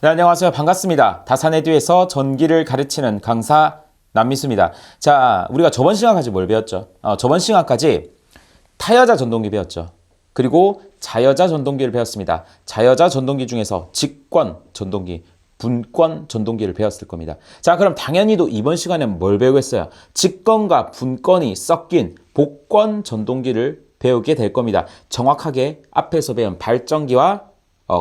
네, 안녕하세요. 반갑습니다. 다산에듀에서 전기를 가르치는 강사 남미수입니다. 자, 우리가 저번 시간까지 뭘 배웠죠? 저번 시간까지 타여자 전동기 배웠죠. 그리고 자여자 전동기를 배웠습니다. 자여자 전동기 중에서 직권 전동기, 분권 전동기를 배웠을 겁니다. 자, 그럼 당연히도 이번 시간에 뭘 배우겠어요? 직권과 분권이 섞인 복권 전동기를 배우게 될 겁니다. 정확하게 앞에서 배운 발전기와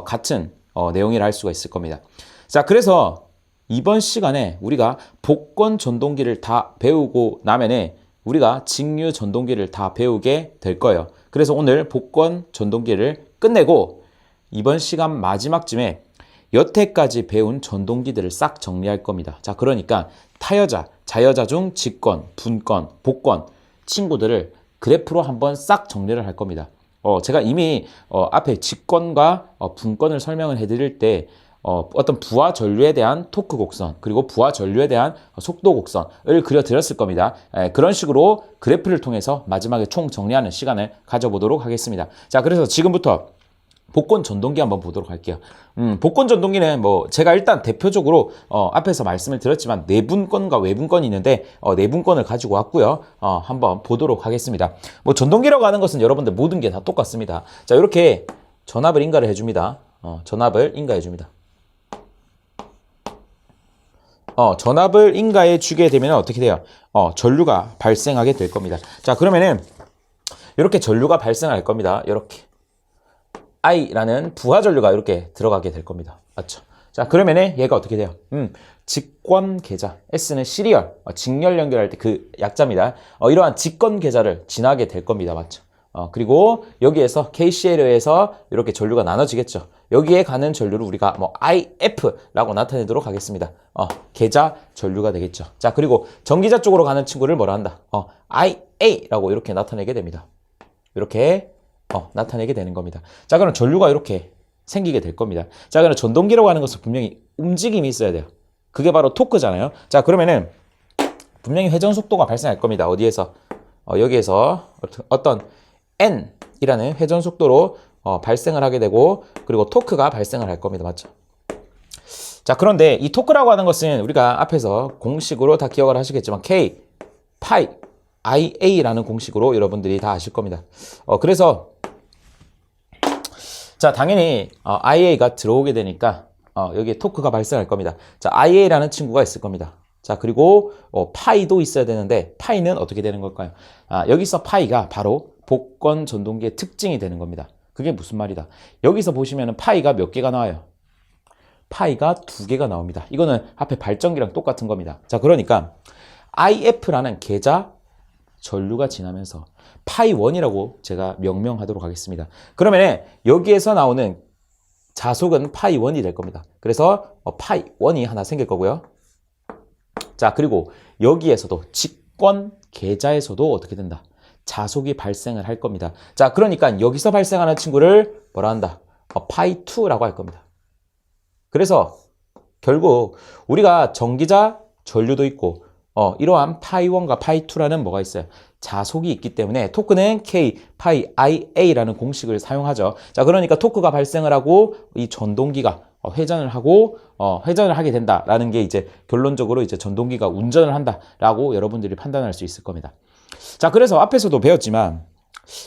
같은 내용이라 할 수가 있을 겁니다. 자, 그래서 이번 시간에 우리가 복권 전동기를 다 배우고 나면은 우리가 직류 전동기를 다 배우게 될 거예요. 그래서 오늘 복권 전동기를 끝내고 이번 시간 마지막쯤에 여태까지 배운 전동기들을 싹 정리할 겁니다. 자, 그러니까 타여자, 자여자 중 직권, 분권, 복권 친구들을 그래프로 한번 싹 정리를 할 겁니다. 제가 이미 앞에 직권과 분권을 설명을 해드릴 때 어떤 부하 전류에 대한 토크 곡선 그리고 부하 전류에 대한 속도 곡선을 그려드렸을 겁니다. 그런 식으로 그래프를 통해서 마지막에 총 정리하는 시간을 가져보도록 하겠습니다. 자, 그래서 지금부터 복권 전동기 한번 보도록 할게요. 복권 전동기는 뭐 제가 일단 대표적으로 앞에서 말씀을 드렸지만 내분권과 외분권이 있는데 내분권을 가지고 왔고요. 한번 보도록 하겠습니다. 뭐 전동기라고 하는 것은 여러분들 모든 게 다 똑같습니다. 자, 이렇게 전압을 인가를 해줍니다. 전압을 인가해 줍니다. 전압을 인가해 주게 되면 어떻게 돼요? 전류가 발생하게 될 겁니다. 자, 그러면은 이렇게 전류가 발생할 겁니다. 이렇게 I라는 부하 전류가 이렇게 들어가게 될 겁니다. 맞죠? 자, 그러면은 얘가 어떻게 돼요? 직권 계좌, S는 시리얼, 직렬 연결할 때 그 약자입니다. 이러한 직권 계좌를 지나게 될 겁니다. 맞죠? 그리고 여기에서 KCL에서 이렇게 전류가 나눠지겠죠. 여기에 가는 전류를 우리가 뭐 IF라고 나타내도록 하겠습니다. 계좌 전류가 되겠죠. 자, 그리고 전기자 쪽으로 가는 친구를 뭐라 한다? IA라고 이렇게 나타내게 됩니다. 이렇게 나타내게 되는 겁니다. 자, 그럼 전류가 이렇게 생기게 될 겁니다. 자, 그럼 전동기라고 하는 것은 분명히 움직임이 있어야 돼요. 그게 바로 토크잖아요. 자, 그러면은 분명히 회전 속도가 발생할 겁니다. 어디에서? 여기에서 어떤 N이라는 회전 속도로 발생을 하게 되고 그리고 토크가 발생을 할 겁니다. 맞죠? 자, 그런데 이 토크라고 하는 것은 우리가 앞에서 공식으로 다 기억을 하시겠지만 K, 파이, IA라는 공식으로 여러분들이 다 아실 겁니다. 그래서 자, 당연히 IA가 들어오게 되니까 여기에 토크가 발생할 겁니다. 자, IA라는 친구가 있을 겁니다. 자, 그리고 파이도 있어야 되는데 파이는 어떻게 되는 걸까요? 여기서 파이가 바로 복권 전동기의 특징이 되는 겁니다. 그게 무슨 말이다? 여기서 보시면 파이가 몇 개가 나와요? 파이가 2개가 나옵니다. 이거는 앞에 발전기랑 똑같은 겁니다. 자, 그러니까 IF라는 계좌 전류가 지나면서 파이1이라고 제가 명명하도록 하겠습니다. 그러면 여기에서 나오는 자속은 파이1이 될 겁니다. 그래서 파이1이 하나 생길 거고요. 자, 그리고 여기에서도 직권 계좌에서도 어떻게 된다? 자속이 발생을 할 겁니다. 자, 그러니까 여기서 발생하는 친구를 뭐라 한다? 파이2라고 할 겁니다. 그래서 결국 우리가 전기자 전류도 있고 이러한 파이1과 파이2라는 뭐가 있어요? 자속이 있기 때문에 토크는 K, 파이, IA라는 공식을 사용하죠. 자, 그러니까 토크가 발생을 하고 이 전동기가 회전을 하고 회전을 하게 된다라는 게 이제 결론적으로 이제 전동기가 운전을 한다라고 여러분들이 판단할 수 있을 겁니다. 자, 그래서 앞에서도 배웠지만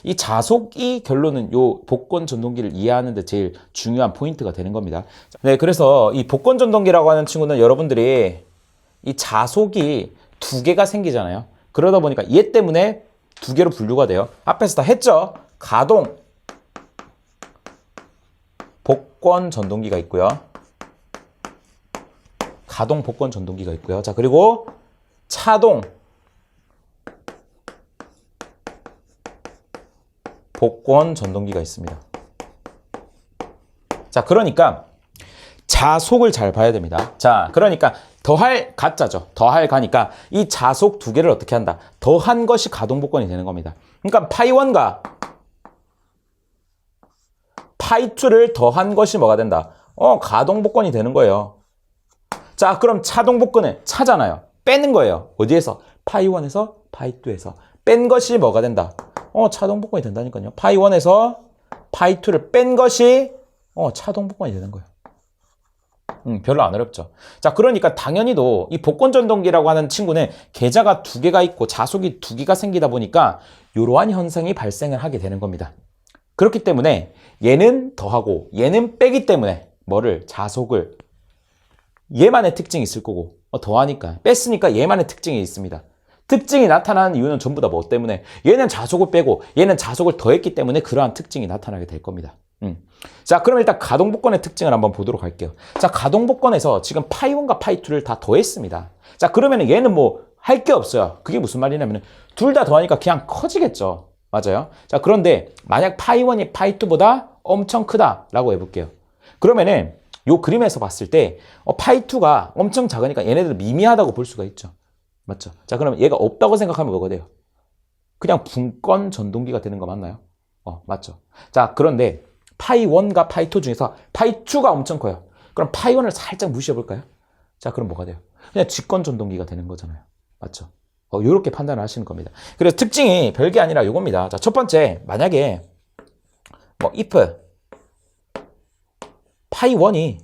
이 자속이 결론은 요 복권 전동기를 이해하는 데 제일 중요한 포인트가 되는 겁니다. 네, 그래서 이 복권 전동기라고 하는 친구는 여러분들이 이 자속이 2개가 생기잖아요. 그러다 보니까 얘 때문에 2개로 분류가 돼요. 앞에서 다 했죠. 가동 복권 전동기가 있고요. 가동 복권 전동기가 있고요. 자, 그리고 차동 복권 전동기가 있습니다. 자, 그러니까 자속을 잘 봐야 됩니다. 자, 그러니까 더할 가짜죠. 더할 가니까 이 자속 2개를 어떻게 한다? 더한 것이 가동 복권이 되는 겁니다. 그러니까 파이1과 파이2를 더한 것이 뭐가 된다? 가동 복권이 되는 거예요. 자, 그럼 차동 복권은 차잖아요. 빼는 거예요. 어디에서? 파이1에서 파이2에서 뺀 것이 뭐가 된다? 차동 복권이 된다니까요. 파이1에서 파이2를 뺀 것이 차동 복권이 되는 거예요. 별로 안 어렵죠. 자, 그러니까 당연히도 이 복권 전동기라고 하는 친구는 계좌가 두 개가 있고 자속이 두 개가 생기다 보니까 이러한 현상이 발생을 하게 되는 겁니다. 그렇기 때문에 얘는 더하고 얘는 빼기 때문에 뭐를 자속을 얘만의 특징이 있을 거고 더하니까 뺐으니까 얘만의 특징이 있습니다. 특징이 나타나는 이유는 전부 다 뭐 때문에 얘는 자속을 빼고 얘는 자속을 더했기 때문에 그러한 특징이 나타나게 될 겁니다. 자, 그럼 일단 가동복권의 특징을 한번 보도록 할게요. 자, 가동복권에서 지금 파이1과 파이2를 다 더했습니다. 자, 그러면 얘는 뭐 할 게 없어요. 그게 무슨 말이냐면 둘 다 더하니까 그냥 커지겠죠. 맞아요. 자, 그런데 만약 파이1이 파이2보다 엄청 크다라고 해볼게요. 그러면은 요 그림에서 봤을 때 파이2가 엄청 작으니까 얘네들 미미하다고 볼 수가 있죠. 맞죠? 자, 그러면 얘가 없다고 생각하면 뭐가 돼요? 그냥 분권 전동기가 되는 거 맞나요? 맞죠? 자, 그런데 파이1과 파이2 중에서 파이2가 엄청 커요. 그럼 파이1을 살짝 무시해 볼까요? 자, 그럼 뭐가 돼요? 그냥 직권 전동기가 되는 거잖아요. 맞죠? 요렇게 판단을 하시는 겁니다. 그래서 특징이 별게 아니라 요겁니다. 자, 첫 번째, 만약에 if 파이1이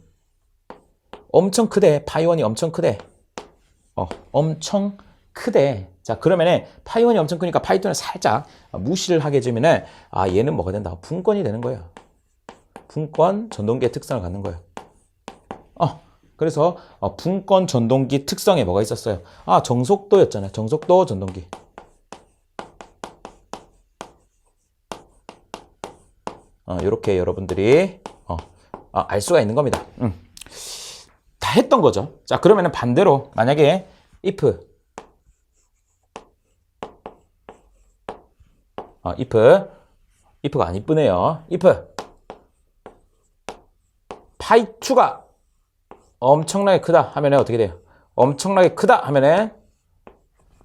엄청 크대, 파이1이 엄청 크대, 엄청 크대. 자, 그러면은 파이1이 엄청 크니까 파이2는 살짝 무시를 하게 되면은 얘는 뭐가 된다? 분권이 되는 거예요. 분권 전동기의 특성을 갖는 거예요. 그래서 분권 전동기 특성에 뭐가 있었어요? 정속도였잖아요. 정속도 전동기. 이렇게 여러분들이 알 수가 있는 겁니다. 다 했던 거죠. 자, 그러면은 반대로 만약에 if가 안 이쁘네요. if 파이2가 엄청나게 크다 하면은 어떻게 돼요? 엄청나게 크다 하면은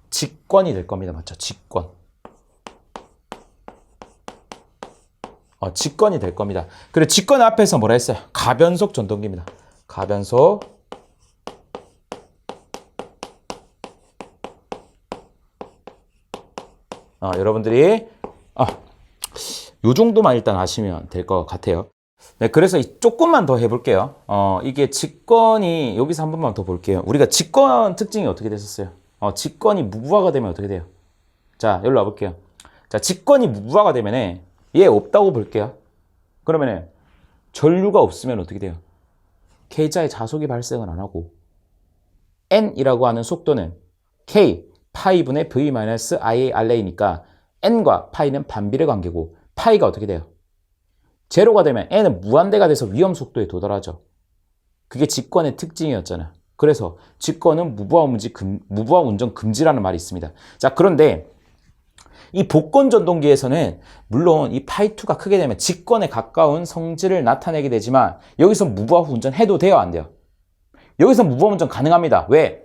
직권이 될 겁니다. 맞죠? 직권. 직권이 될 겁니다. 그리고 직권 앞에서 뭐라 했어요? 가변속 전동기입니다. 가변속. 여러분들이 요 정도만 일단 아시면 될 것 같아요. 네, 그래서 조금만 더 해볼게요. 이게 직권이 여기서 한 번만 더 볼게요. 우리가 직권 특징이 어떻게 됐었어요? 직권이 무부하가 되면 어떻게 돼요? 자, 여기로 와볼게요. 자, 직권이 무부하가 되면 얘 없다고 볼게요. 그러면은 전류가 없으면 어떻게 돼요? 계좌에 자속이 발생을 안 하고 n이라고 하는 속도는 k 파이분의 v-iar이니까 n과 파이는 반비례 관계고 파이가 어떻게 돼요? 제로가 되면 n은 무한대가 돼서 위험 속도에 도달하죠. 그게 직권의 특징이었잖아요. 그래서 직권은 무부하 운전 금지라는 말이 있습니다. 자, 그런데 이 복권 전동기에서는 물론 이 파이2가 크게 되면 직권에 가까운 성질을 나타내게 되지만 여기서 무부하 운전 해도 돼요, 안 돼요? 여기서 무부하 운전 가능합니다. 왜?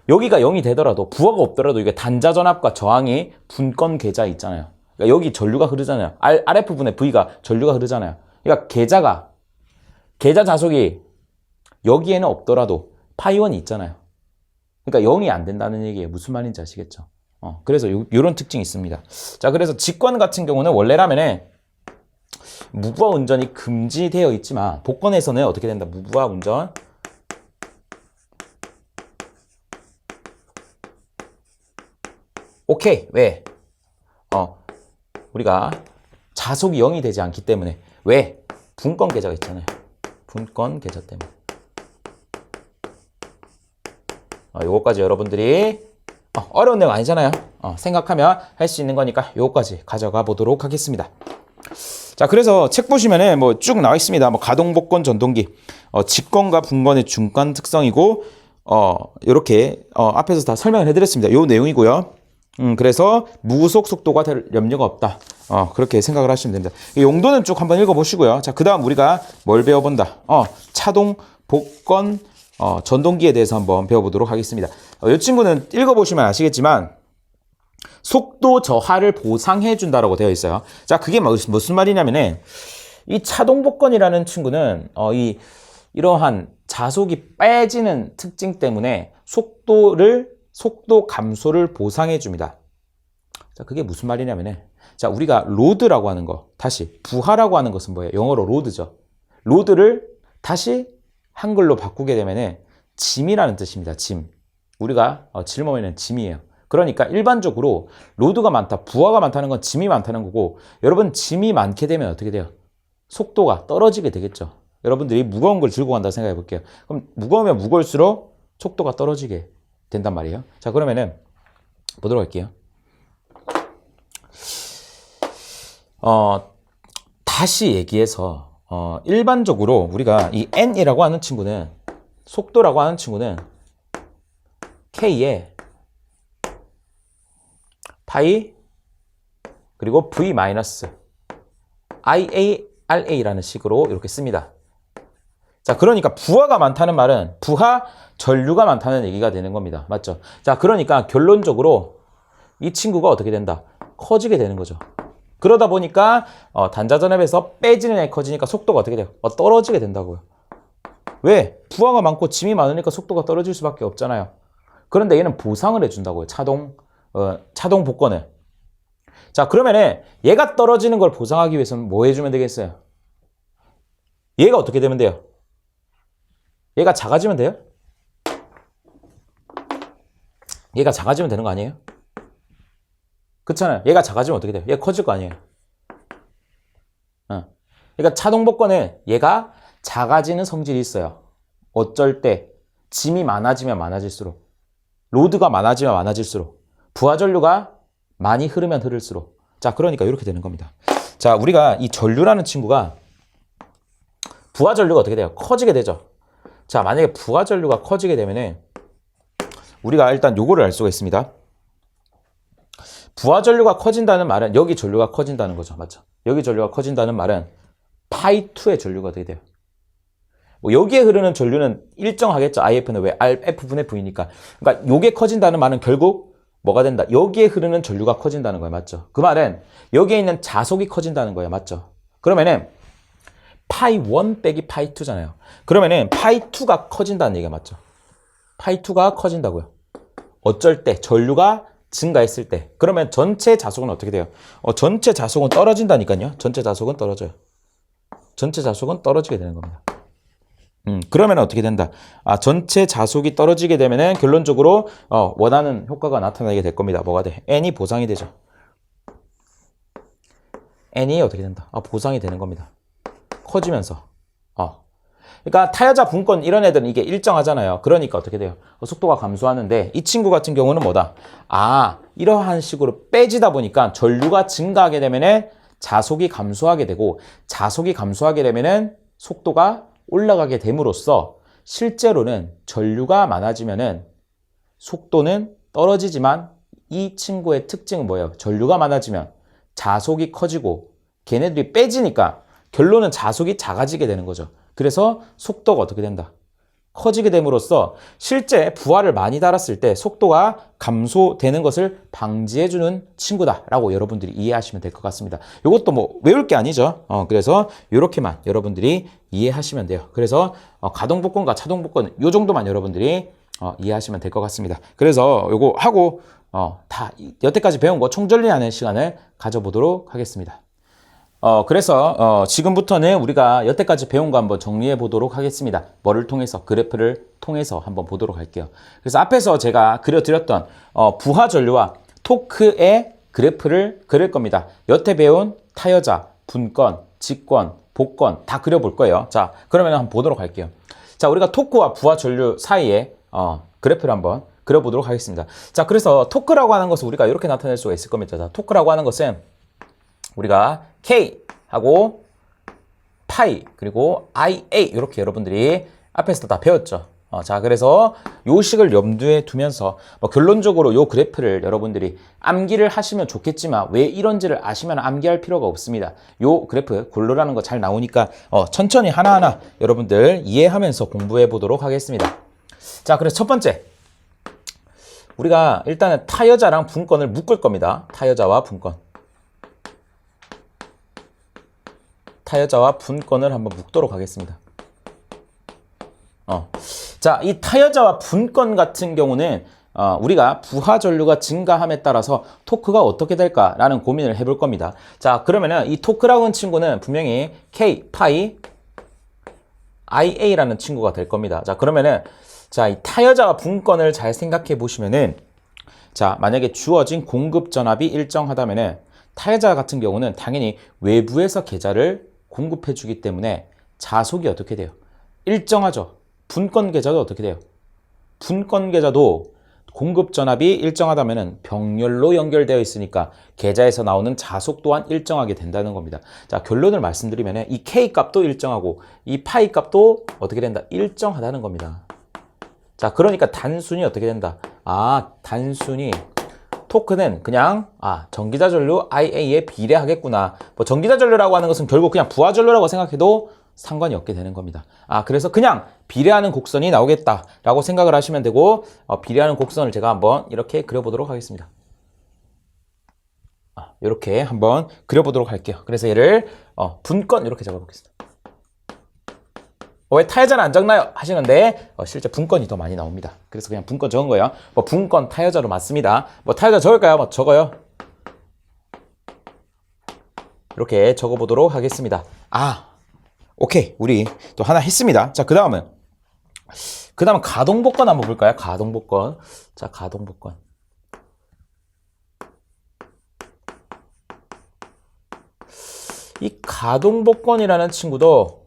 여기가 0이 되더라도 부하가 없더라도 이게 단자 전압과 저항이 분권 계좌 있잖아요. 그러니까 여기 전류가 흐르잖아요. RF분의 V가 전류가 흐르잖아요. 그러니까 계좌 자속이 여기에는 없더라도 파이1이 있잖아요. 그러니까 0이 안 된다는 얘기예요. 무슨 말인지 아시겠죠? 그래서 요런 특징이 있습니다. 자, 그래서 직권 같은 경우는 원래라면은 무부하 운전이 금지되어 있지만 복권에서는 어떻게 된다? 무부하 운전 오케이. 왜? 우리가 자속이 0이 되지 않기 때문에. 왜? 분권 계좌가 있잖아요. 분권 계좌 때문에. 요거까지 여러분들이 어려운 내용 아니잖아요. 생각하면 할 수 있는 거니까 요거까지 가져가 보도록 하겠습니다. 자, 그래서 책 보시면은 뭐 쭉 나와 있습니다. 뭐 가동복권 전동기, 직권과 분권의 중간 특성이고, 요렇게 앞에서 다 설명을 해드렸습니다. 요 내용이고요. 그래서 무속 속도가 될 염려가 없다. 그렇게 생각을 하시면 됩니다. 이 용도는 쭉 한번 읽어보시고요. 자, 그 다음 우리가 뭘 배워본다? 차동, 복권, 전동기에 대해서 한번 배워보도록 하겠습니다. 이 친구는 읽어보시면 아시겠지만 속도 저하를 보상해준다라고 되어 있어요. 자, 그게 무슨 말이냐면은 이 차동 복권이라는 친구는 이러한 자속이 빼지는 특징 때문에 속도 감소를 보상해 줍니다. 자, 그게 무슨 말이냐면은 자, 우리가 로드라고 하는 거, 다시 부하라고 하는 것은 뭐예요? 영어로 로드죠. 로드를 다시 한글로 바꾸게 되면은 짐이라는 뜻입니다. 짐. 우리가 짊어지는 짐이에요. 그러니까 일반적으로 로드가 많다, 부하가 많다는 건 짐이 많다는 거고, 여러분 짐이 많게 되면 어떻게 돼요? 속도가 떨어지게 되겠죠. 여러분들이 무거운 걸 들고 간다 생각해 볼게요. 그럼 무거우면 무거울수록 속도가 떨어지게 된단 말이에요. 자, 그러면은 보도록 할게요. 다시 얘기해서 일반적으로 우리가 이 n이라고 하는 친구는, 속도라고 하는 친구는 k에 파이 그리고 v 마이너스 iara라는 식으로 이렇게 씁니다. 자, 그러니까 부하가 많다는 말은 부하 전류가 많다는 얘기가 되는 겁니다. 맞죠? 자, 그러니까 결론적으로 이 친구가 어떻게 된다? 커지게 되는 거죠. 그러다 보니까 단자전압에서 빼지는 애 커지니까 속도가 어떻게 돼요? 떨어지게 된다고요. 왜? 부하가 많고 짐이 많으니까 속도가 떨어질 수밖에 없잖아요. 그런데 얘는 보상을 해준다고요. 차동 복권을. 자, 그러면은 얘가 떨어지는 걸 보상하기 위해서는 뭐 해주면 되겠어요? 얘가 어떻게 되면 돼요? 얘가 작아지면 돼요? 얘가 작아지면 되는 거 아니에요? 그렇잖아요. 얘가 작아지면 어떻게 돼요? 얘가 커질 거 아니에요? 그러니까 차동 복권은 얘가 작아지는 성질이 있어요. 어쩔 때 짐이 많아지면 많아질수록, 로드가 많아지면 많아질수록, 부하 전류가 많이 흐르면 흐를수록. 자, 그러니까 이렇게 되는 겁니다. 자, 우리가 이 전류라는 친구가, 부하 전류가 어떻게 돼요? 커지게 되죠. 자, 만약에 부하 전류가 커지게 되면은 우리가 일단 요거를 알 수가 있습니다. 부하 전류가 커진다는 말은 여기 전류가 커진다는 거죠. 맞죠? 여기 전류가 커진다는 말은 파이2의 전류가 어떻게 돼요? 뭐 여기에 흐르는 전류는 일정하겠죠. IF는 왜? F분의 V니까. 그러니까 요게 커진다는 말은 결국 뭐가 된다? 여기에 흐르는 전류가 커진다는 거예요. 맞죠? 그 말은 여기에 있는 자속이 커진다는 거예요. 맞죠? 그러면은 파이1 빼기 파이2잖아요. 그러면은 파이2가 커진다는 얘기가 맞죠? 파이2가 커진다고요. 어쩔 때 전류가 증가했을 때. 그러면 전체 자속은 어떻게 돼요? 전체 자속은 떨어진다니까요. 전체 자속은 떨어져요. 전체 자속은 떨어지게 되는 겁니다. 그러면 어떻게 된다? 전체 자속이 떨어지게 되면은 결론적으로 원하는 효과가 나타나게 될 겁니다. 뭐가 돼? n이 보상이 되죠. n이 어떻게 된다? 보상이 되는 겁니다. 커지면서. 그러니까 타여자 분권 이런 애들은 이게 일정하잖아요. 그러니까 어떻게 돼요? 속도가 감소하는데 이 친구 같은 경우는 뭐다? 이러한 식으로 빼지다 보니까 전류가 증가하게 되면은 자속이 감소하게 되고, 자속이 감소하게 되면은 속도가 올라가게 됨으로써 실제로는 전류가 많아지면은 속도는 떨어지지만 이 친구의 특징은 뭐예요? 전류가 많아지면 자속이 커지고 걔네들이 빼지니까 결론은 자속이 작아지게 되는 거죠. 그래서 속도가 어떻게 된다? 커지게 됨으로써 실제 부하를 많이 달았을 때 속도가 감소되는 것을 방지해주는 친구다라고 여러분들이 이해하시면 될 것 같습니다. 이것도 뭐 외울 게 아니죠. 그래서 이렇게만 여러분들이 이해하시면 돼요. 그래서 가동복권과 차동복권 이 정도만 여러분들이 이해하시면 될 것 같습니다. 그래서 이거 하고 다 여태까지 배운 거 총정리하는 시간을 가져보도록 하겠습니다. 그래서 지금부터는 우리가 여태까지 배운 거 한번 정리해 보도록 하겠습니다. 뭐를 통해서? 그래프를 통해서 한번 보도록 할게요. 그래서 앞에서 제가 그려드렸던 부하 전류와 토크의 그래프를 그릴 겁니다. 여태 배운 타여자, 분권, 직권, 복권 다 그려볼 거예요. 자, 그러면 한번 보도록 할게요. 자, 우리가 토크와 부하 전류 사이에 그래프를 한번 그려보도록 하겠습니다. 자, 그래서 토크라고 하는 것을 우리가 이렇게 나타낼 수가 있을 겁니다. 자, 토크라고 하는 것은 우리가 K 하고 파이 그리고 IA 이렇게 여러분들이 앞에서 다 배웠죠. 자, 그래서 요 식을 염두에 두면서 결론적으로 요 그래프를 여러분들이 암기를 하시면 좋겠지만 왜 이런지를 아시면 암기할 필요가 없습니다. 요 그래프 골로라는 거 잘 나오니까 천천히 하나하나 여러분들 이해하면서 공부해 보도록 하겠습니다. 자, 그래서 첫 번째 우리가 일단은 타여자랑 분권을 묶을 겁니다. 타여자와 분권. 타여자와 분권을 한번 묶도록 하겠습니다. 자, 이 타여자와 분권 같은 경우는 우리가 부하 전류가 증가함에 따라서 토크가 어떻게 될까라는 고민을 해볼 겁니다. 자, 그러면은 이 토크라고 하는 친구는 분명히 K, 파이, IA라는 친구가 될 겁니다. 자, 그러면은 자, 이 타여자와 분권을 잘 생각해 보시면은 자, 만약에 주어진 공급 전압이 일정하다면은 타여자 같은 경우는 당연히 외부에서 계좌를 공급해 주기 때문에 자속이 어떻게 돼요? 일정하죠. 분권 계좌도 어떻게 돼요? 분권 계좌도 공급 전압이 일정하다면은 병렬로 연결되어 있으니까 계좌에서 나오는 자속 또한 일정하게 된다는 겁니다. 자, 결론을 말씀드리면 이 K 값도 일정하고 이 파이 값도 어떻게 된다? 일정하다는 겁니다. 자, 그러니까 단순히 어떻게 된다? 단순히 토크는 그냥 전기자 전류 IA에 비례하겠구나. 뭐 전기자 전류라고 하는 것은 결국 그냥 부하 전류라고 생각해도 상관이 없게 되는 겁니다. 그래서 그냥 비례하는 곡선이 나오겠다라고 생각을 하시면 되고 비례하는 곡선을 제가 한번 이렇게 그려보도록 하겠습니다. 이렇게 한번 그려보도록 할게요. 그래서 얘를 분권 이렇게 적어보겠습니다. 왜 타여자는 안 적나요? 하시는데 실제 분권이 더 많이 나옵니다. 그래서 그냥 분권 적은 거예요. 뭐 분권 타여자로 맞습니다. 뭐 타여자 적을까요? 뭐 적어요. 이렇게 적어보도록 하겠습니다. 오케이. 우리 또 하나 했습니다. 자, 그 다음은 가동복권 한번 볼까요? 가동복권. 자, 가동복권. 이 가동복권이라는 친구도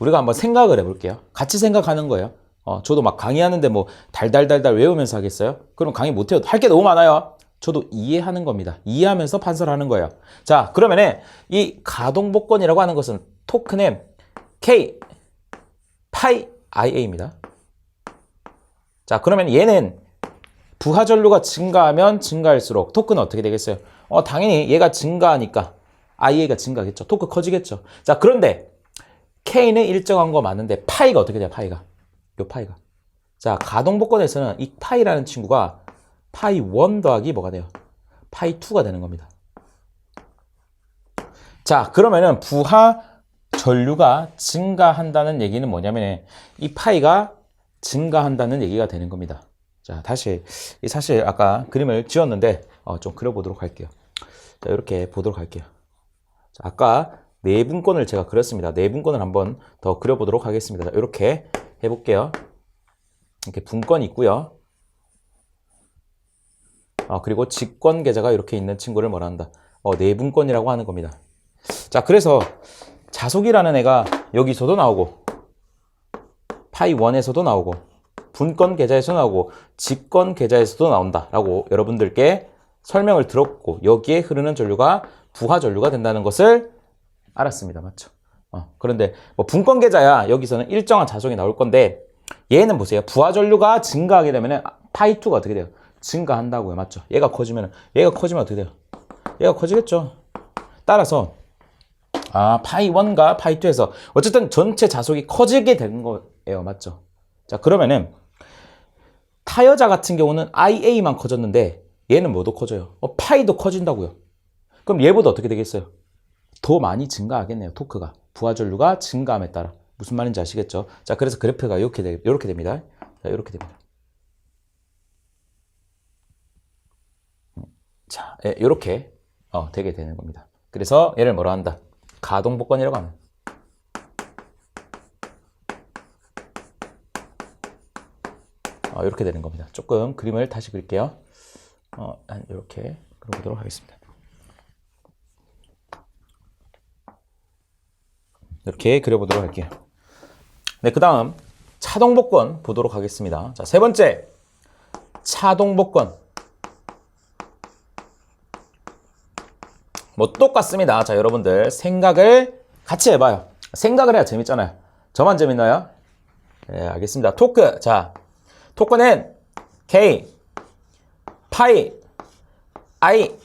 우리가 한번 생각을 해볼게요. 같이 생각하는 거예요. 저도 막 강의하는데 뭐 달달달달 외우면서 하겠어요? 그럼 강의 못해요. 할 게 너무 많아요. 저도 이해하는 겁니다. 이해하면서 판서를 하는 거예요. 자, 그러면은 이 가동복권이라고 하는 것은 토크는 K, 파이, IA입니다. 자, 그러면 얘는 부하 전류가 증가하면 증가할수록 토크는 어떻게 되겠어요? 당연히 얘가 증가하니까 IA가 증가하겠죠. 토크 커지겠죠. 자, 그런데 K는 일정한 거 맞는데 파이가 어떻게 돼요? 파이가. 요 파이가. 자, 가동복권에서는 이 파이라는 친구가 파이 1 더하기 뭐가 돼요? 파이 2가 되는 겁니다. 자, 그러면은 부하 전류가 증가한다는 얘기는 뭐냐면 이 파이가 증가한다는 얘기가 되는 겁니다. 자, 다시 사실 아까 그림을 지웠는데 좀 그려보도록 할게요. 자, 이렇게 보도록 할게요. 자, 아까 내분권을 제가 그렸습니다. 내분권을 한번 더 그려보도록 하겠습니다. 자, 이렇게 해볼게요. 이렇게 분권이 있고요. 그리고 직권 계좌가 이렇게 있는 친구를 뭐라 한다? 내분권이라고 하는 겁니다. 자, 그래서 자속이라는 애가 여기서도 나오고 파이 1에서도 나오고 분권 계좌에서 나오고 직권 계좌에서도 나온다라고 여러분들께 설명을 들었고 여기에 흐르는 전류가 부하 전류가 된다는 것을 알았습니다. 맞죠? 그런데 뭐 분권 계좌야 여기서는 일정한 자속이 나올 건데 얘는 보세요. 부하 전류가 증가하게 되면 파이 2가 어떻게 돼요? 증가한다고요. 맞죠? 얘가 커지면 어떻게 돼요? 얘가 커지겠죠. 따라서 파이 1과 파이 2에서 어쨌든 전체 자속이 커지게 되는 거예요. 맞죠? 자, 그러면은 타여자 같은 경우는 IA만 커졌는데 얘는 뭐도 커져요? 파이도 커진다고요. 그럼 얘보다 어떻게 되겠어요? 더 많이 증가하겠네요. 토크가. 부하 전류가 증가함에 따라. 무슨 말인지 아시겠죠? 자, 그래서 그래프가 이렇게 됩니다. 자, 이렇게 됩니다. 자, 이렇게 되게 되는 겁니다. 그래서 얘를 뭐라 한다? 가동복권이라고 합니다. 이렇게 되는 겁니다. 조금 그림을 다시 그릴게요. 이렇게 그려보도록 하겠습니다. 이렇게 그려보도록 할게요. 네, 그 다음 차동복권 보도록 하겠습니다. 자, 세 번째 차동복권. 뭐 똑같습니다. 자, 여러분들 생각을 같이 해봐요. 생각을 해야 재밌잖아요. 저만 재밌나요? 네, 알겠습니다. 토크. 자, 토크는 K, 파이, I,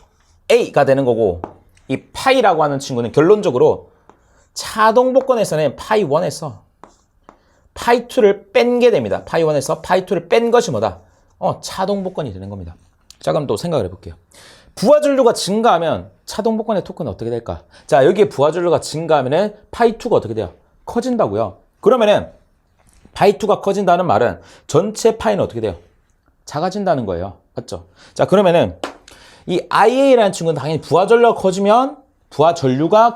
A가 되는 거고 이 파이라고 하는 친구는 결론적으로 차동복권에서는 파이 1에서 파이 2를 뺀 게 됩니다. 파이 1에서 파이 2를 뺀 것이 뭐다? 차동복권이 되는 겁니다. 자, 그럼 또 생각을 해볼게요. 부하 전류가 증가하면 차동복권의 토크는 어떻게 될까? 자, 여기에 부하 전류가 증가하면은 파이 2가 어떻게 돼요? 커진다고요. 그러면은 파이 2가 커진다는 말은 전체 파이는 어떻게 돼요? 작아진다는 거예요. 맞죠? 자, 그러면은 이 IA라는 친구는 당연히 부하 전류가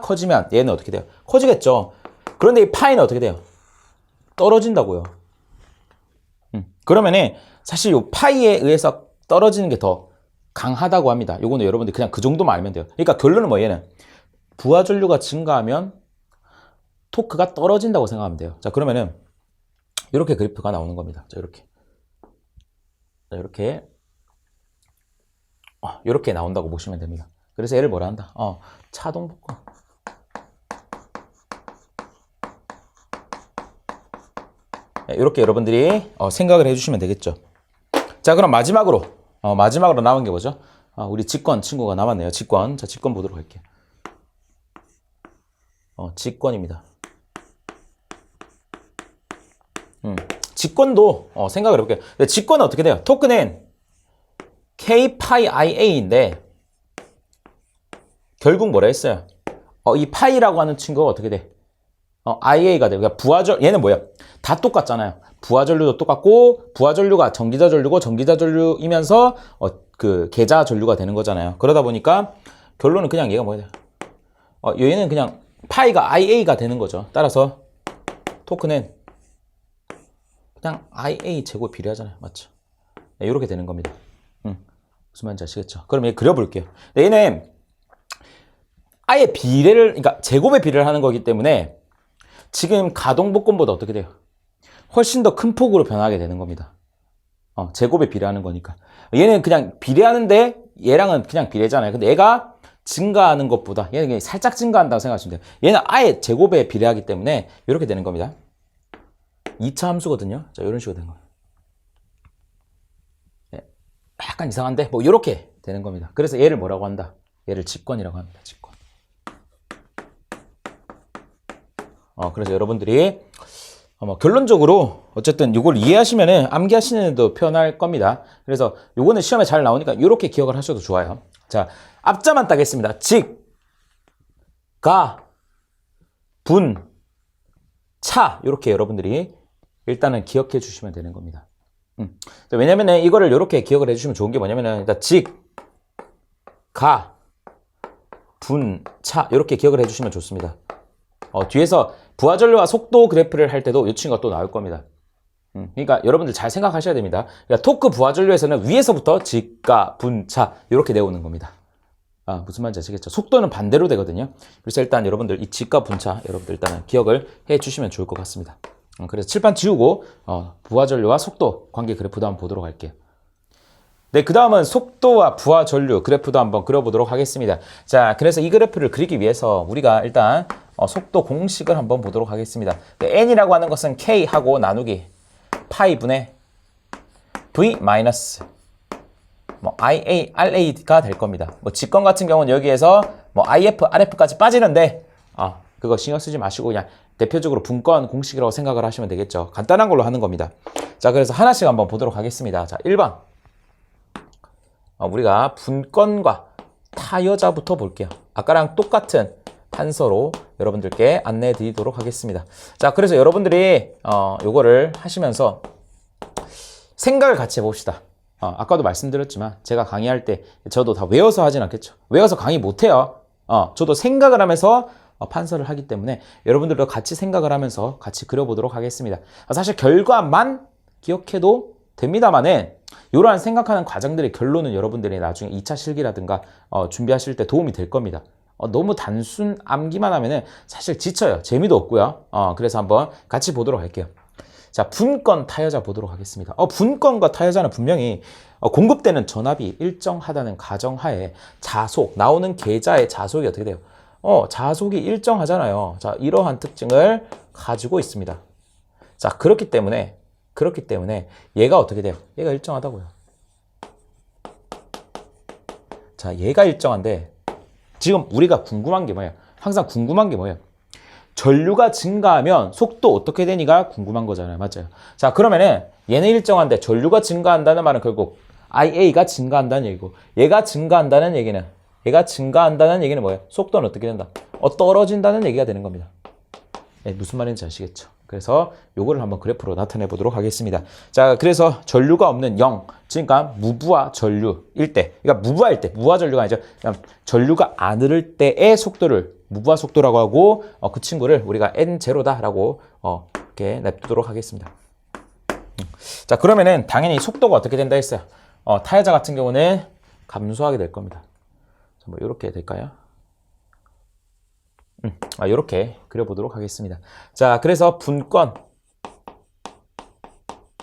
커지면 얘는 어떻게 돼요? 커지겠죠. 그런데 이 파이는 어떻게 돼요? 떨어진다고요. 그러면은 사실 요 파이에 의해서 떨어지는 게 더 강하다고 합니다. 요거는 여러분들 그냥 그 정도만 알면 돼요. 그러니까 결론은 뭐 얘는 부하 전류가 증가하면 토크가 떨어진다고 생각하면 돼요. 자, 그러면은 이렇게 그래프가 나오는 겁니다. 자, 이렇게. 자, 이렇게 나온다고 보시면 됩니다. 그래서 얘를 뭐라 한다? 차동 복권. 이렇게 여러분들이 생각을 해주시면 되겠죠. 자, 그럼 마지막으로 남은 게 뭐죠? 우리 직권 친구가 남았네요. 직권. 자, 직권 보도록 할게요. 직권입니다. 직권도 생각을 해볼게요. 근데 직권은 어떻게 돼요? 토크는 K 파이 IA인데 결국 뭐라 했어요? 이 파이라고 하는 친구가 어떻게 돼? IA가 돼요. 그러니까 얘는 뭐야? 다 똑같잖아요. 부하전류도 똑같고 부하전류가 전기자 전류고 전기자 전류이면서 그 계자 전류가 되는 거잖아요. 그러다 보니까 결론은 그냥 얘가 뭐야? 얘는 그냥 파이가 IA가 되는 거죠. 따라서 토크는 그냥 IA 제곱 비례하잖아요. 맞죠? 네, 이렇게 되는 겁니다. 무슨 말인지 아시겠죠? 그럼 얘 그려볼게요. 얘는 아예 그러니까 제곱의 비례를 하는 거기 때문에 지금 가동복권보다 어떻게 돼요? 훨씬 더 큰 폭으로 변하게 되는 겁니다. 제곱에 비례하는 거니까. 얘는 그냥 비례하는데 얘랑은 그냥 비례잖아요. 근데 얘가 증가하는 것보다 얘는 그냥 살짝 증가한다고 생각하시면 돼요. 얘는 아예 제곱에 비례하기 때문에 이렇게 되는 겁니다. 2차 함수거든요. 자, 이런 식으로 되는 거예요. 네, 약간 이상한데 뭐 이렇게 되는 겁니다. 그래서 얘를 뭐라고 한다? 얘를 직권이라고 합니다. 직권. 그래서 여러분들이 결론적으로 어쨌든 이걸 이해하시면은 암기하시는 데도 편할 겁니다. 그래서 요거는 시험에 잘 나오니까 이렇게 기억을 하셔도 좋아요. 자, 앞자만 따겠습니다. 직, 가, 분, 차 이렇게 여러분들이 일단은 기억해 주시면 되는 겁니다. 왜냐면은 이거를 이렇게 기억을 해주시면 좋은 게 뭐냐면은 일단 직, 가, 분, 차 이렇게 기억을 해주시면 좋습니다. 뒤에서 부하전류와 속도 그래프를 할 때도 이 친구가 또 나올 겁니다. 그러니까 여러분들 잘 생각하셔야 됩니다. 그러니까 토크 부하전류에서는 위에서부터 직가, 분, 차 이렇게 내오는 겁니다. 무슨 말인지 아시겠죠? 속도는 반대로 되거든요. 그래서 일단 여러분들 이 직가, 분차 여러분들 일단은 기억을 해 주시면 좋을 것 같습니다. 그래서 칠판 지우고 부하전류와 속도 관계 그래프도 한번 보도록 할게요. 네, 그 다음은 속도와 부하전류 그래프도 한번 그려보도록 하겠습니다. 자, 그래서 이 그래프를 그리기 위해서 우리가 일단 속도 공식을 한번 보도록 하겠습니다. n이라고 하는 것은 k하고 나누기 파이분의 v 마이너스 IA, RA가 될 겁니다. 직권 같은 경우는 여기에서 IF, RF까지 빠지는데 그거 신경 쓰지 마시고 그냥 대표적으로 분권 공식이라고 생각을 하시면 되겠죠. 간단한 걸로 하는 겁니다. 자, 그래서 하나씩 한번 보도록 하겠습니다. 자, 1번. 우리가 분권과 타여자부터 볼게요. 아까랑 똑같은 단서로 여러분들께 안내해 드리도록 하겠습니다. 자, 그래서 여러분들이 요거를 하시면서 생각을 같이 해봅시다. 아까도 말씀드렸지만 제가 강의할 때 저도 다 외워서 하진 않겠죠. 외워서 강의 못해요. 저도 생각을 하면서 판서를 하기 때문에 여러분들도 같이 생각을 하면서 같이 그려보도록 하겠습니다. 사실 결과만 기억해도 됩니다만은 이러한 생각하는 과정들의 결론은 여러분들이 나중에 2차 실기라든가 준비하실 때 도움이 될 겁니다. 너무 단순 암기만 하면은 사실 지쳐요. 재미도 없고요. 그래서 한번 같이 보도록 할게요. 자, 분권 타여자 보도록 하겠습니다. 분권과 타여자는 분명히 공급되는 전압이 일정하다는 가정하에 자속, 나오는 계자의 자속이 어떻게 돼요? 자속이 일정하잖아요. 자, 이러한 특징을 가지고 있습니다. 자, 그렇기 때문에 얘가 어떻게 돼요? 얘가 일정하다고요. 자, 얘가 일정한데 지금 우리가 궁금한 게 뭐예요? 항상 궁금한 게 뭐예요? 전류가 증가하면 속도 어떻게 되니가 궁금한 거잖아요. 맞아요. 자, 그러면은 얘는 일정한데 전류가 증가한다는 말은 결국 IA가 증가한다는 얘기고 얘가 증가한다는 얘기는 뭐예요? 속도는 어떻게 된다? 떨어진다는 얘기가 되는 겁니다. 네, 무슨 말인지 아시겠죠? 그래서 요거를 한번 그래프로 나타내 보도록 하겠습니다. 자, 그래서 전류가 없는 0, 그러니까 무부하 전류일 때, 그러니까 무부하 전류가 아니죠. 그러니까 전류가 안 흐를 때의 속도를 무부하 속도라고 하고 그 친구를 우리가 N0다라고 이렇게 냅두도록 하겠습니다. 자, 그러면은 당연히 속도가 어떻게 된다 했어요? 타야자 같은 경우는 감소하게 될 겁니다. 자, 뭐 이렇게 될까요? 이렇게 그려보도록 하겠습니다. 자, 그래서 분권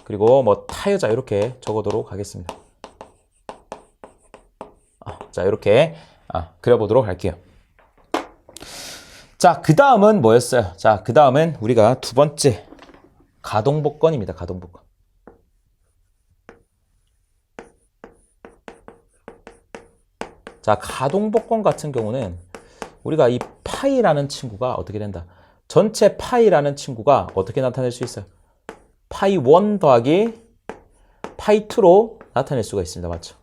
그리고 뭐 타여자 이렇게 적어도록 하겠습니다. 자, 이렇게 그려보도록 할게요. 자, 그 다음은 뭐였어요? 자, 그 다음은 우리가 두 번째 가동복권입니다. 가동복권. 자, 가동복권 같은 경우는 우리가 이 파이라는 친구가 어떻게 된다? 전체 파이라는 친구가 어떻게 나타낼 수 있어요? 파이 1 더하기 파이 2로 나타낼 수가 있습니다. 맞죠?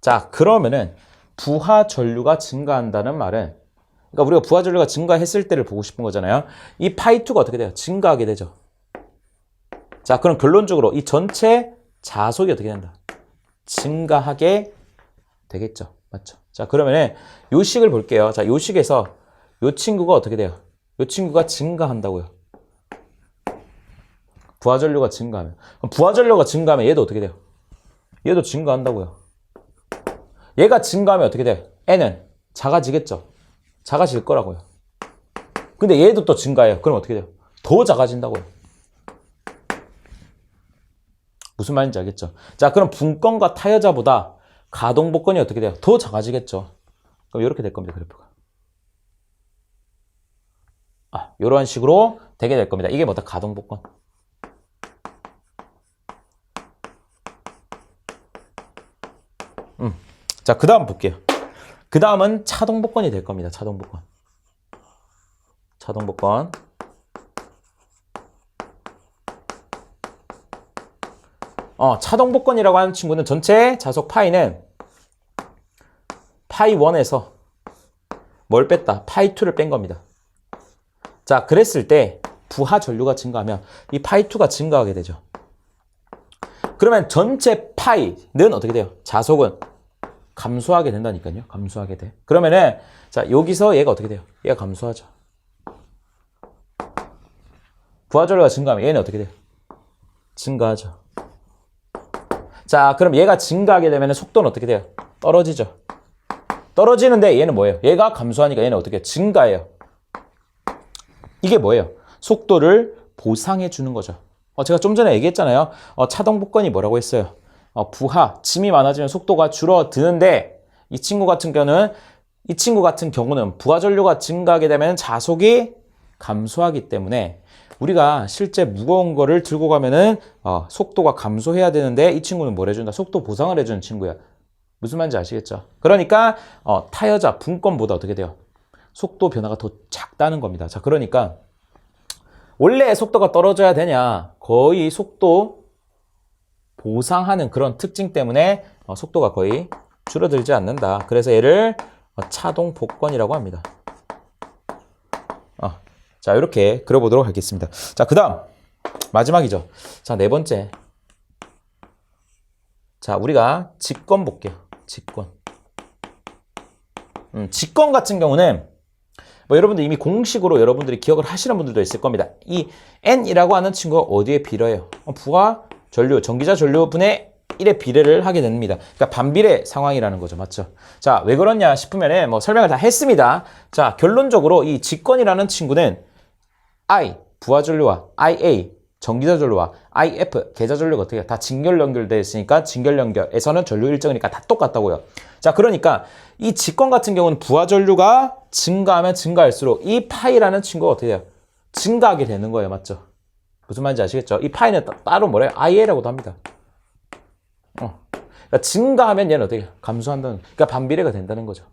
자, 그러면은 부하 전류가 증가한다는 말은, 그러니까 우리가 부하 전류가 증가했을 때를 보고 싶은 거잖아요. 이 파이 2가 어떻게 돼요? 증가하게 되죠. 자, 그럼 결론적으로 이 전체 자속이 어떻게 된다? 증가하게 되겠죠. 맞죠? 자, 그러면은 요 식을 볼게요. 자, 요 식에서 요 친구가 어떻게 돼요? 요 친구가 증가한다고요. 부하 전류가 증가하면. 그럼 부하 전류가 증가하면 얘도 어떻게 돼요? 얘도 증가한다고요. 얘가 증가하면 어떻게 돼요? N은 작아지겠죠. 작아질 거라고요. 근데 얘도 또 증가해요. 그럼 어떻게 돼요? 더 작아진다고요. 무슨 말인지 알겠죠? 자, 그럼 분권과 타여자보다 가동복권이 어떻게 돼요? 더 작아지겠죠. 그럼 이렇게 될 겁니다. 그래프가. 이런 식으로 되게 될 겁니다. 이게 뭐다? 가동복권. 자, 그 다음 볼게요. 그 다음은 차동복권이 될 겁니다. 차동복권. 차동복권. 차동복권이라고 하는 친구는 전체 자속 파이는 파이 1에서 뭘 뺐다? 파이 2를 뺀 겁니다. 자, 그랬을 때 부하 전류가 증가하면 이 파이 2가 증가하게 되죠. 그러면 전체 파이는 어떻게 돼요? 자속은 감소하게 된다니까요. 감소하게 돼. 그러면은 자, 여기서 얘가 어떻게 돼요? 얘가 감소하죠. 부하 전류가 증가하면 얘는 어떻게 돼요? 증가하죠. 자, 그럼 얘가 증가하게 되면 속도는 어떻게 돼요? 떨어지죠. 떨어지는데 얘는 뭐예요? 얘가 감소하니까 얘는 어떻게 해요? 증가해요. 이게 뭐예요? 속도를 보상해 주는 거죠. 제가 좀 전에 얘기했잖아요. 차동복권이 뭐라고 했어요? 부하, 짐이 많아지면 속도가 줄어드는데 이 친구 같은 경우는 부하 전류가 증가하게 되면 자속이 감소하기 때문에 우리가 실제 무거운 거를 들고 가면은 속도가 감소해야 되는데 이 친구는 뭘 해준다? 속도 보상을 해주는 친구야. 무슨 말인지 아시겠죠? 그러니까 타여자 분권보다 어떻게 돼요? 속도 변화가 더 작다는 겁니다. 자, 그러니까 원래 속도가 떨어져야 되냐? 거의 속도 보상하는 그런 특징 때문에 속도가 거의 줄어들지 않는다. 그래서 얘를 차동 복권이라고 합니다. 자, 이렇게 그려보도록 하겠습니다. 자, 그 다음 마지막이죠. 자, 네 번째. 자, 우리가 직권 볼게요. 직권. 직권 같은 경우는 뭐 여러분들 이미 공식으로 여러분들이 기억을 하시는 분들도 있을 겁니다. 이 N이라고 하는 친구가 어디에 비례해요? 부하 전류, 전기자 전류분의 1의 비례를 하게 됩니다. 그러니까 반비례 상황이라는 거죠. 맞죠? 자, 왜 그러냐 싶으면 뭐 설명을 다 했습니다. 자, 결론적으로 이 직권이라는 친구는 I, 부하 전류와 IA, 전기자 전류와 IF, 계자 전류가 어떻게 해요? 다 직결 연결되어 있으니까 직결 연결에서는 전류 일정이니까 다 똑같다고요. 자, 그러니까 이 직권 같은 경우는 부하 전류가 증가하면 증가할수록 이 파이라는 친구가 어떻게 돼요? 증가하게 되는 거예요. 맞죠? 무슨 말인지 아시겠죠? 이 파이는 따로 뭐래요? IA라고도 합니다. 그러니까 증가하면 얘는 어떻게 해요? 감소한다는, 그러니까 반비례가 된다는 거죠.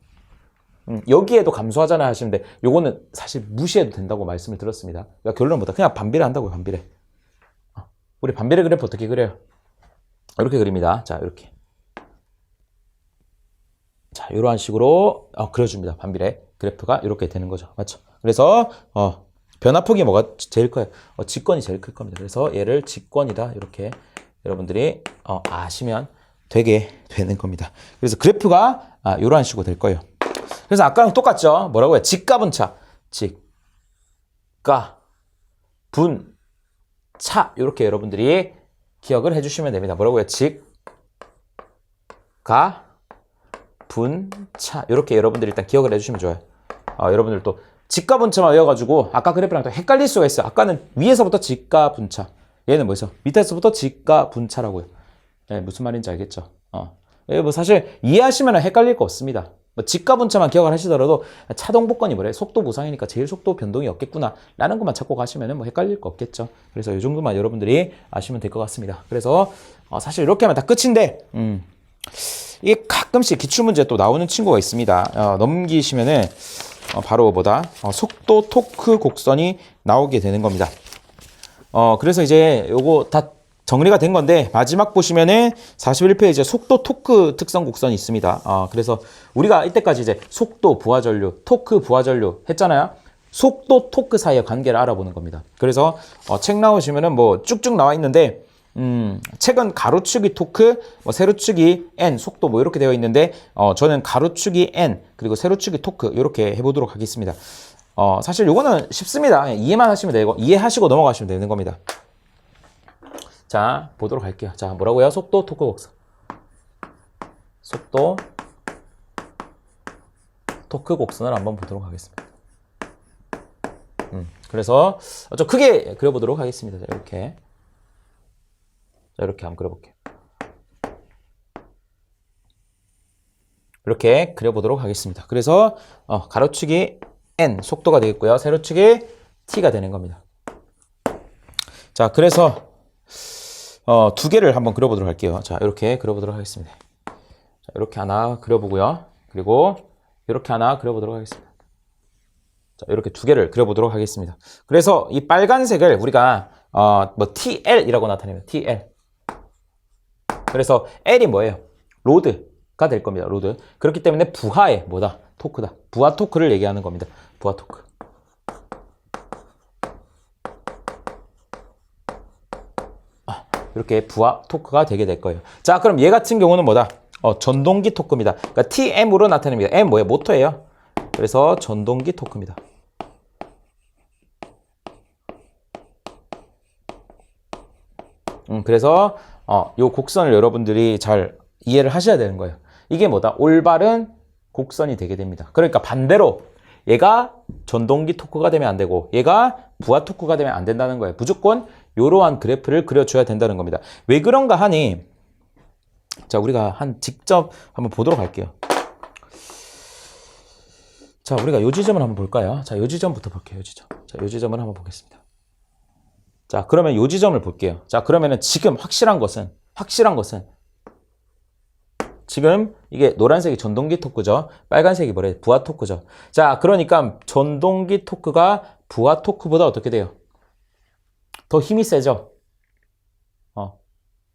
여기에도 감소하잖아 하시는데 요거는 사실 무시해도 된다고 말씀을 드렸습니다. 그러니까 결론보다 그냥 반비례 한다고요. 반비례. 우리 반비례 그래프 어떻게 그려요? 이렇게 그립니다. 자, 이렇게. 자, 이러한 식으로 그려줍니다. 반비례 그래프가 이렇게 되는 거죠. 맞죠? 그래서 변화폭이 뭐가 제일 커요? 직권이 제일 클 겁니다. 그래서 얘를 직권이다 이렇게 여러분들이 아시면 되게 되는 겁니다. 그래서 그래프가 이러한 식으로 될 거예요. 그래서 아까랑 똑같죠? 뭐라고 해요? 직가분차. 직가 분, 차 이렇게 여러분들이 기억을 해주시면 됩니다. 뭐라고요? 직, 가, 분, 차 이렇게 여러분들이 일단 기억을 해주시면 좋아요. 여러분들 또 직가 분차만 외워가지고 아까 그래프랑 또 헷갈릴 수가 있어요. 아까는 위에서부터 직가 분차, 얘는 뭐였어? 밑에서부터 직가 분차라고요. 네, 무슨 말인지 알겠죠? 뭐 사실 이해하시면 헷갈릴 거 없습니다. 뭐 직가 분차만 기억을 하시더라도 차동 복권이 뭐래? 속도 무상이니까 제일 속도 변동이 없겠구나 라는 것만 찾고 가시면 뭐 헷갈릴 거 없겠죠. 그래서 이 정도만 여러분들이 아시면 될 것 같습니다. 그래서 사실 이렇게 하면 다 끝인데 이게 가끔씩 기출문제 또 나오는 친구가 있습니다. 넘기시면은 바로 뭐다? 속도 토크 곡선이 나오게 되는 겁니다. 그래서 이제 요거 다 정리가 된 건데 마지막 보시면은 41페이지에 속도 토크 특성 곡선이 있습니다. 그래서 우리가 이때까지 이제 속도 부하전류, 토크 부하전류 했잖아요. 속도 토크 사이의 관계를 알아보는 겁니다. 그래서 책 나오시면은 뭐 쭉쭉 나와 있는데 책은 가로축이 토크, 뭐 세로축이 n 속도 뭐 이렇게 되어 있는데 저는 가로축이 n 그리고 세로축이 토크 이렇게 해보도록 하겠습니다. 사실 요거는 쉽습니다. 이해만 하시면 되고 이해하시고 넘어가시면 되는 겁니다. 자, 보도록 할게요. 자, 뭐라고요? 속도 토크 곡선. 속도 토크 곡선을 한번 보도록 하겠습니다. 그래서 좀 크게 그려보도록 하겠습니다. 자, 이렇게. 자, 이렇게 한번 그려볼게요. 이렇게 그려보도록 하겠습니다. 그래서 가로축이 n 속도가 되겠고요. 세로축이 t가 되는 겁니다. 자, 그래서 두 개를 한번 그려보도록 할게요. 자, 이렇게 그려보도록 하겠습니다. 자, 이렇게 하나 그려보고요. 그리고 이렇게 하나 그려보도록 하겠습니다. 자, 이렇게 두 개를 그려보도록 하겠습니다. 그래서 이 빨간색을 우리가 뭐 TL이라고 나타내면 TL. 그래서 L이 뭐예요? 로드가 될 겁니다. 로드. 그렇기 때문에 부하의 뭐다? 토크다. 부하 토크를 얘기하는 겁니다. 부하 토크. 이렇게 부하 토크가 되게 될 거예요. 자, 그럼 얘 같은 경우는 뭐다? 전동기 토크입니다. 그러니까 TM으로 나타냅니다. M 뭐예요? 모터예요. 그래서 전동기 토크입니다. 그래서 요 곡선을 여러분들이 잘 이해를 하셔야 되는 거예요. 이게 뭐다? 올바른 곡선이 되게 됩니다. 그러니까 반대로 얘가 전동기 토크가 되면 안 되고 얘가 부하 토크가 되면 안 된다는 거예요. 무조건 이러한 그래프를 그려줘야 된다는 겁니다. 왜 그런가 하니 자, 우리가 직접 한번 보도록 할게요. 자, 우리가 요 지점을 한번 볼까요? 자, 요 지점부터 볼게요. 요 지점. 자, 요 지점을 한번 보겠습니다. 자, 그러면 요 지점을 볼게요. 자, 그러면은 지금 확실한 것은 지금 이게 노란색이 전동기 토크죠. 빨간색이 뭐래? 부하 토크죠. 자, 그러니까 전동기 토크가 부하 토크보다 어떻게 돼요? 더 힘이 세죠?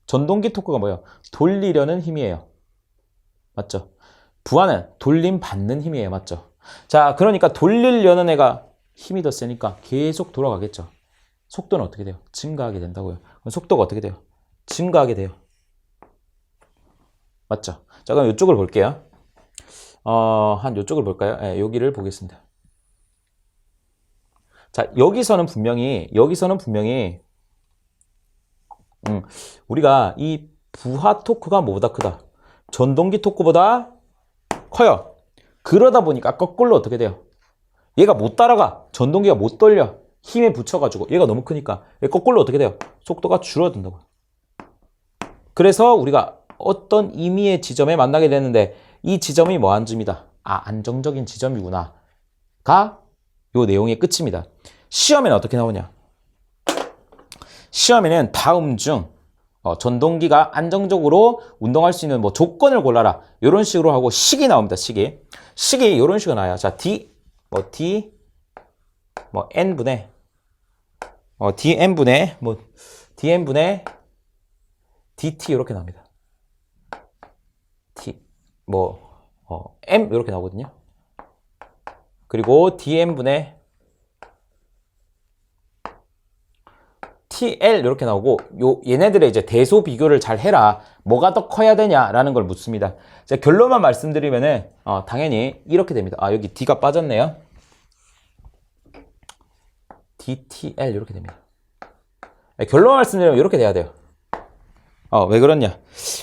전동기 토크가 뭐예요? 돌리려는 힘이에요. 맞죠? 부하는 돌림 받는 힘이에요. 맞죠? 자, 그러니까 돌리려는 애가 힘이 더 세니까 계속 돌아가겠죠. 속도는 어떻게 돼요? 증가하게 된다고요. 그럼 속도가 어떻게 돼요? 증가하게 돼요. 맞죠? 자, 그럼 이쪽을 볼게요. 한 이쪽을 볼까요? 네, 여기를 보겠습니다. 자, 여기서는 분명히 우리가 이 부하 토크가 뭐보다 크다? 전동기 토크보다 커요. 그러다 보니까 거꾸로 어떻게 돼요? 얘가 못 따라가. 전동기가 못 돌려. 힘에 붙여가지고 얘가 너무 크니까 거꾸로 어떻게 돼요? 속도가 줄어든다고요. 그래서 우리가 어떤 임의의 지점에 만나게 되는데 이 지점이 뭐한 점이다? 안정적인 지점이구나. 가 요 내용의 끝입니다. 시험에는 어떻게 나오냐? 시험에는 다음 중 전동기가 안정적으로 운동할 수 있는 뭐 조건을 골라라. 이런 식으로 하고 식이 나옵니다. 식이 이런 식으로 나와요. 자, N분의 dn분의 dt 이렇게 나옵니다. m 이렇게 나오거든요. 그리고 dn분의 TL 이렇게 나오고 얘네들의 이제 대소 비교를 잘 해라. 뭐가 더 커야 되냐라는 걸 묻습니다. 자, 결론만 말씀드리면은 당연히 이렇게 됩니다. 여기 D가 빠졌네요. DTL 이렇게 됩니다. 결론 말씀드리면 이렇게 돼야 돼요. 왜 그러냐?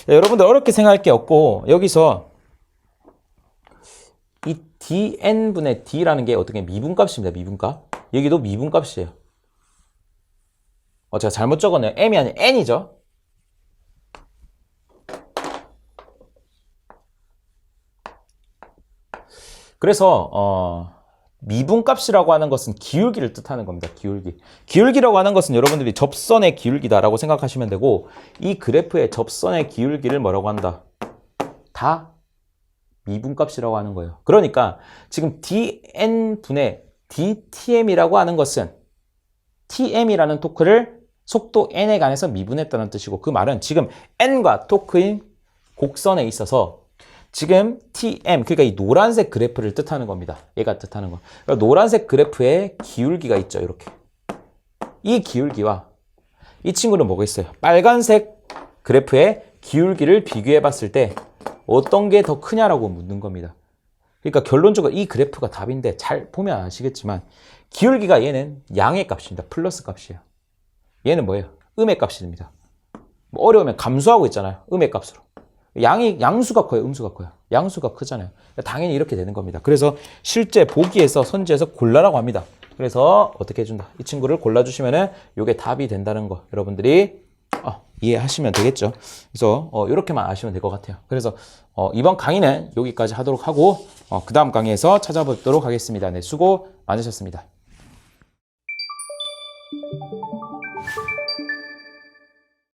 여러분들 어렵게 생각할 게 없고 여기서 이 dn분의 d라는 게 어떻게 미분값입니다. 미분값. 여기도 미분값이에요. 제가 잘못 적었네요. m이 아니라 n이죠. 그래서 미분값이라고 하는 것은 기울기를 뜻하는 겁니다. 기울기. 기울기라고 하는 것은 여러분들이 접선의 기울기다라고 생각하시면 되고 이 그래프의 접선의 기울기를 뭐라고 한다? 다 미분값이라고 하는 거예요. 그러니까 지금 dn분의 dtm이라고 하는 것은 tm이라는 토크를 속도 n에 관해서 미분했다는 뜻이고 그 말은 지금 n과 토크인 곡선에 있어서 지금 tm, 그러니까 이 노란색 그래프를 뜻하는 겁니다. 얘가 뜻하는 거. 그러니까 노란색 그래프에 기울기가 있죠. 이렇게. 이 기울기와 이 친구는 뭐가 있어요? 빨간색 그래프의 기울기를 비교해 봤을 때 어떤 게 더 크냐라고 묻는 겁니다. 그러니까 결론적으로 이 그래프가 답인데 잘 보면 아시겠지만 기울기가 얘는 양의 값입니다. 플러스 값이에요. 얘는 뭐예요? 음의 값이 됩니다. 뭐 어려우면 감소하고 있잖아요. 음의 값으로. 양수가 커요? 음수가 커요? 양수가 크잖아요. 당연히 이렇게 되는 겁니다. 그래서 실제 보기에서 선지에서 골라라고 합니다. 그래서 어떻게 해준다? 이 친구를 골라주시면은 이게 답이 된다는 거 여러분들이 이해하시면 되겠죠. 그래서 이렇게만 아시면 될 것 같아요. 그래서 이번 강의는 여기까지 하도록 하고 그 다음 강의에서 찾아뵙도록 하겠습니다. 네, 수고 많으셨습니다.